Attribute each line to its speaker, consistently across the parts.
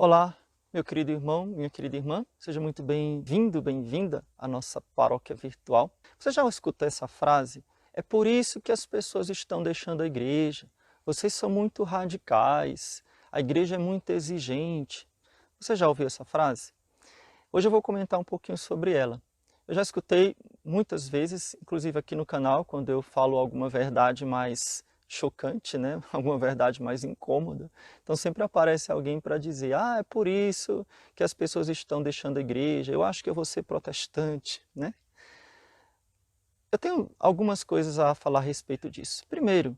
Speaker 1: Olá, meu querido irmão, minha querida irmã, seja muito bem-vindo, bem-vinda à nossa paróquia virtual. Você já escutou essa frase? É por isso que as pessoas estão deixando a igreja. Vocês são muito radicais, a igreja é muito exigente. Você já ouviu essa frase? Hoje eu vou comentar um pouquinho sobre ela. Eu já escutei muitas vezes, inclusive aqui no canal, quando eu falo alguma verdade mais chocante, né? Alguma verdade mais incômoda. Então sempre aparece alguém para dizer: "Ah, é por isso que as pessoas estão deixando a igreja. Eu acho que eu vou ser protestante", né? Eu tenho algumas coisas a falar a respeito disso. Primeiro,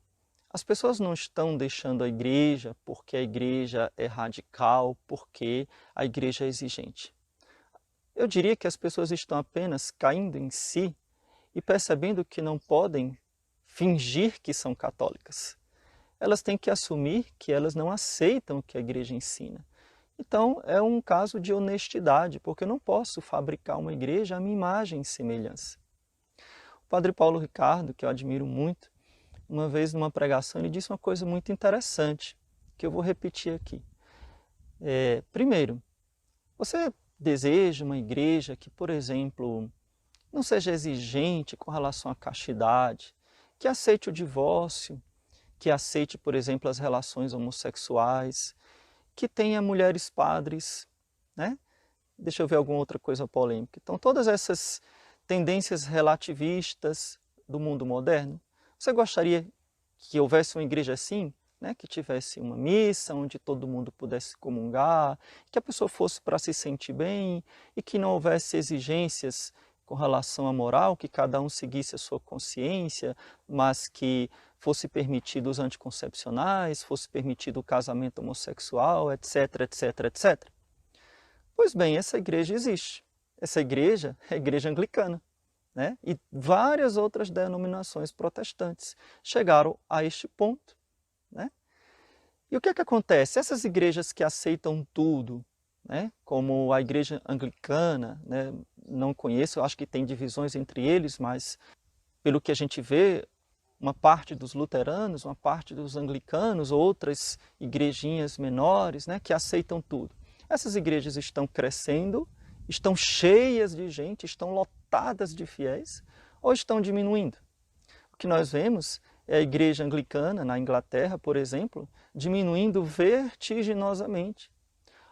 Speaker 1: as pessoas não estão deixando a igreja porque a igreja é radical, porque a igreja é exigente. Eu diria que as pessoas estão apenas caindo em si e percebendo que não podem fingir que são católicas. Elas têm que assumir que elas não aceitam o que a igreja ensina. Então, é um caso de honestidade, porque eu não posso fabricar uma igreja à minha imagem e semelhança. O padre Paulo Ricardo, que eu admiro muito, uma vez numa pregação, ele disse uma coisa muito interessante, que eu vou repetir aqui. Primeiro, você deseja uma igreja que, por exemplo, não seja exigente com relação à castidade, que aceite o divórcio, que aceite, por exemplo, as relações homossexuais, que tenha mulheres padres, né? Deixa eu ver alguma outra coisa polêmica. Então, todas essas tendências relativistas do mundo moderno, você gostaria que houvesse uma igreja assim, né? Que tivesse uma missa onde todo mundo pudesse comungar, que a pessoa fosse para se sentir bem e que não houvesse exigências com relação à moral, que cada um seguisse a sua consciência, mas que fosse permitido os anticoncepcionais, fosse permitido o casamento homossexual, etc, etc, etc. Pois bem, essa igreja existe. Essa igreja é a igreja anglicana, né? E várias outras denominações protestantes chegaram a este ponto, né? E o que é que acontece? Essas igrejas que aceitam tudo, né? Como a igreja anglicana, né? Não conheço, eu acho que tem divisões entre eles, mas pelo que a gente vê, uma parte dos luteranos, uma parte dos anglicanos, outras igrejinhas menores, né? Que aceitam tudo. Essas igrejas estão crescendo, estão cheias de gente, estão lotadas de fiéis, ou estão diminuindo? O que nós vemos é a igreja anglicana, na Inglaterra, por exemplo, diminuindo vertiginosamente,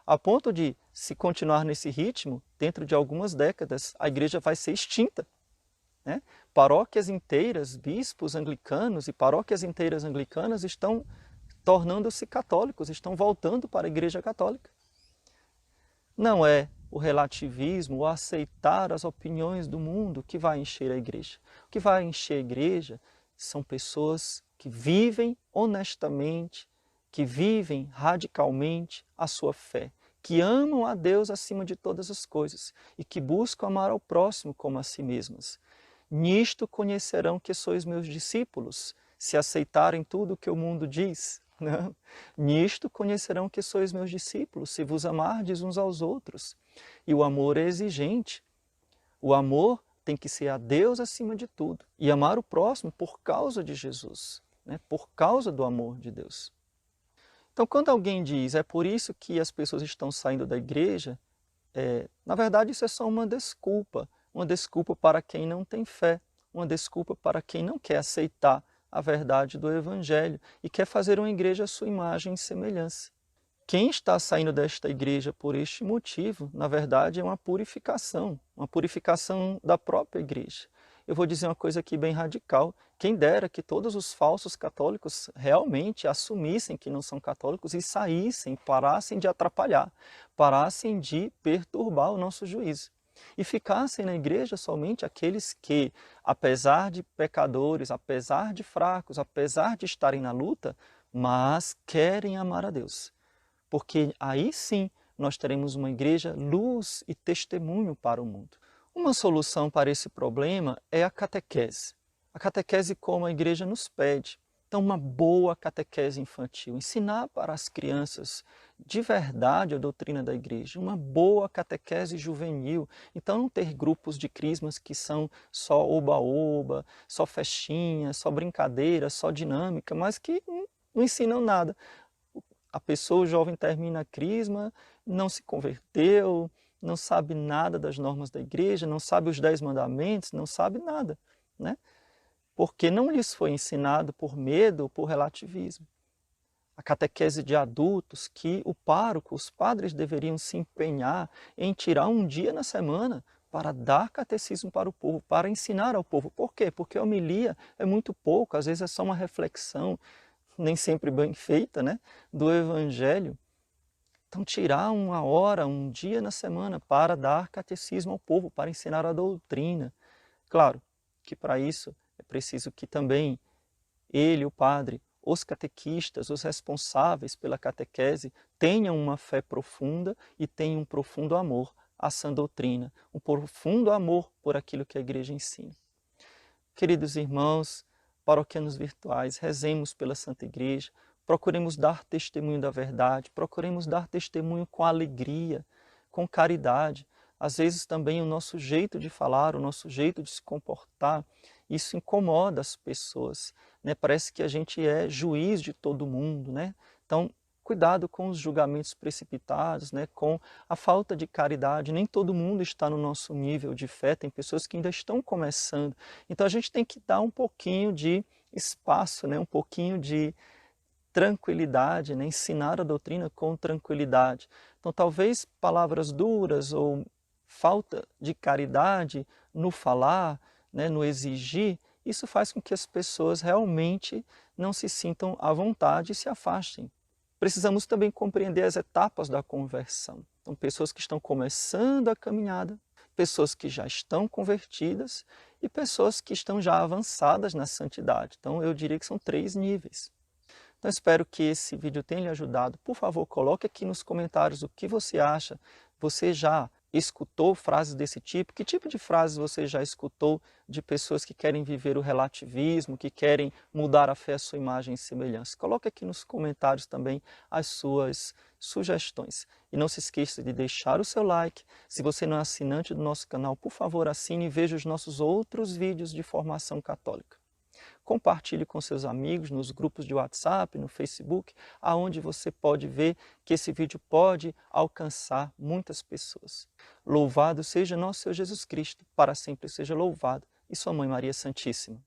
Speaker 1: a ponto de, se continuar nesse ritmo, dentro de algumas décadas, a igreja vai ser extinta, né? Paróquias inteiras, bispos anglicanos e paróquias inteiras anglicanas estão tornando-se católicos, estão voltando para a igreja católica. Não é o relativismo, o aceitar as opiniões do mundo que vai encher a igreja. O que vai encher a igreja são pessoas que vivem honestamente, que vivem radicalmente a sua fé, que amam a Deus acima de todas as coisas e que buscam amar ao próximo como a si mesmas. Nisto conhecerão que sois meus discípulos, se aceitarem tudo o que o mundo diz. Não. Nisto conhecerão que sois meus discípulos, se vos amardes uns aos outros. E o amor é exigente. O amor tem que ser a Deus acima de tudo. E amar o próximo por causa de Jesus, né? Por causa do amor de Deus. Então, quando alguém diz, é por isso que as pessoas estão saindo da igreja, na verdade isso é só uma desculpa para quem não tem fé, uma desculpa para quem não quer aceitar a verdade do Evangelho e quer fazer uma igreja à sua imagem e semelhança. Quem está saindo desta igreja por este motivo, na verdade, é uma purificação da própria igreja. Eu vou dizer uma coisa aqui bem radical. Quem dera que todos os falsos católicos realmente assumissem que não são católicos e saíssem, parassem de atrapalhar, parassem de perturbar o nosso juízo. E ficassem na igreja somente aqueles que, apesar de pecadores, apesar de fracos, apesar de estarem na luta, mas querem amar a Deus. Porque aí sim nós teremos uma igreja luz e testemunho para o mundo. Uma solução para esse problema é a catequese. A catequese como a igreja nos pede. Então, uma boa catequese infantil, ensinar para as crianças de verdade a doutrina da igreja, uma boa catequese juvenil. Então, não ter grupos de crismas que são só oba-oba, só festinha, só brincadeira, só dinâmica, mas que não ensinam nada. A pessoa, o jovem, termina a crisma, não se converteu, não sabe nada das normas da igreja, não sabe os 10 mandamentos, não sabe nada, né? Porque não lhes foi ensinado por medo ou por relativismo. A catequese de adultos, que o pároco, os padres deveriam se empenhar em tirar um dia na semana para dar catecismo para o povo, para ensinar ao povo. Por quê? Porque a homilia é muito pouco, às vezes é só uma reflexão, nem sempre bem feita, né, do Evangelho. Então, tirar uma hora, um dia na semana para dar catecismo ao povo, para ensinar a doutrina. Claro que para isso é preciso que também ele, o padre, os catequistas, os responsáveis pela catequese, tenham uma fé profunda e tenham um profundo amor à sã doutrina, um profundo amor por aquilo que a igreja ensina. Queridos irmãos, paroquianos virtuais, rezemos pela Santa Igreja, procuremos dar testemunho da verdade, procuremos dar testemunho com alegria, com caridade. Às vezes também o nosso jeito de falar, o nosso jeito de se comportar, isso incomoda as pessoas, né? Parece que a gente é juiz de todo mundo, né? Então, cuidado com os julgamentos precipitados, né? Com a falta de caridade. Nem todo mundo está no nosso nível de fé, tem pessoas que ainda estão começando. Então, a gente tem que dar um pouquinho de espaço, né? Um pouquinho de tranquilidade, né? Ensinar a doutrina com tranquilidade. Então, talvez palavras duras ou falta de caridade no falar, né? No exigir, isso faz com que as pessoas realmente não se sintam à vontade e se afastem. Precisamos também compreender as etapas da conversão. Então, pessoas que estão começando a caminhada, pessoas que já estão convertidas e pessoas que estão já avançadas na santidade. Então, eu diria que são 3 níveis. Então, espero que esse vídeo tenha lhe ajudado. Por favor, coloque aqui nos comentários o que você acha. Você já escutou frases desse tipo? Que tipo de frases você já escutou de pessoas que querem viver o relativismo, que querem mudar a fé à sua imagem e semelhança? Coloque aqui nos comentários também as suas sugestões. E não se esqueça de deixar o seu like. Se você não é assinante do nosso canal, por favor, assine e veja os nossos outros vídeos de formação católica. Compartilhe com seus amigos nos grupos de WhatsApp, no Facebook, aonde você pode ver que esse vídeo pode alcançar muitas pessoas. Louvado seja nosso Senhor Jesus Cristo, para sempre seja louvado, e sua Mãe Maria Santíssima.